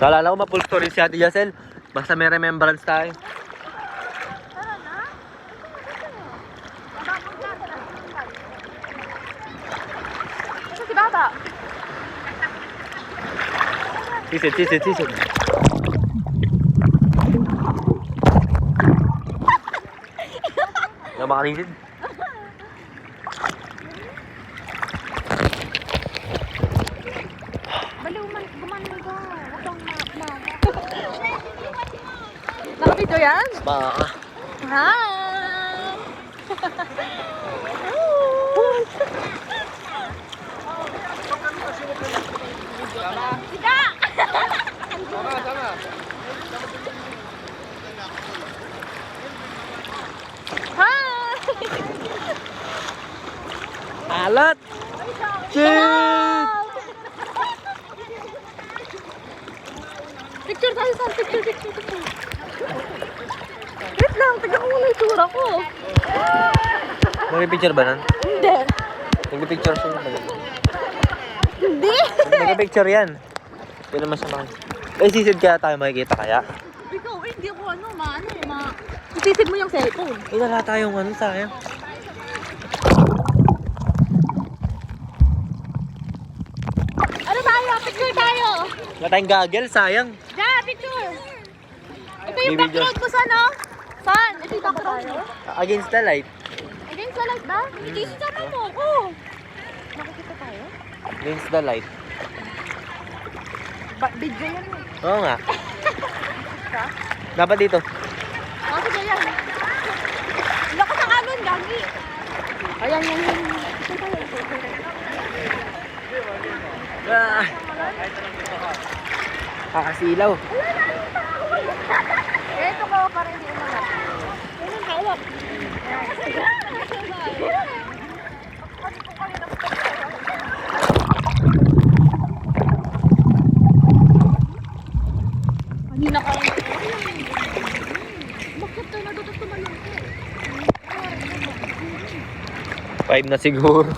Naalala ko ma-full story si Ate Yasel. Basta may remembrance tayo. Tara na. Ito si Baba. Sisid. Na makanisid. Baliw man, gumanon ka. Huwag kang Nakapito yan? Baka. Ha? Sida! Sama. Hi! Alat! Shit! Picture tayo, Sal. Picture. Wait lang, tignan ko muna yung tura ko. Nag-picture ba nun? Hindi. Nag-picture siya. Hindi. Nag-picture yan. Yun naman siya sisid kaya tayo makikita kaya? Ikaw, hindi ako Isisid mo yung cellphone. Wala tayong sayang. Ano tayo? Picture tayo. Wala tayong gagel, sayang. Ja, picture. Ito yung May video. background mo saan, no? Saan? Ito yung background mo. Against the light. Against the light ba? Hindi sama mo ako. Nakikita tayo? Against the light. Video yan mo. Oo nga. Dapat dito. Sige yan. Lako sa kanon, gagi. Ayan. Picture tayo. Ah. Kakasilaw. Ito ko para hindi umangat. Ayun, hawak. Kanina ka rin. Bakit tayo natututuman lang ko? 5 na siguro.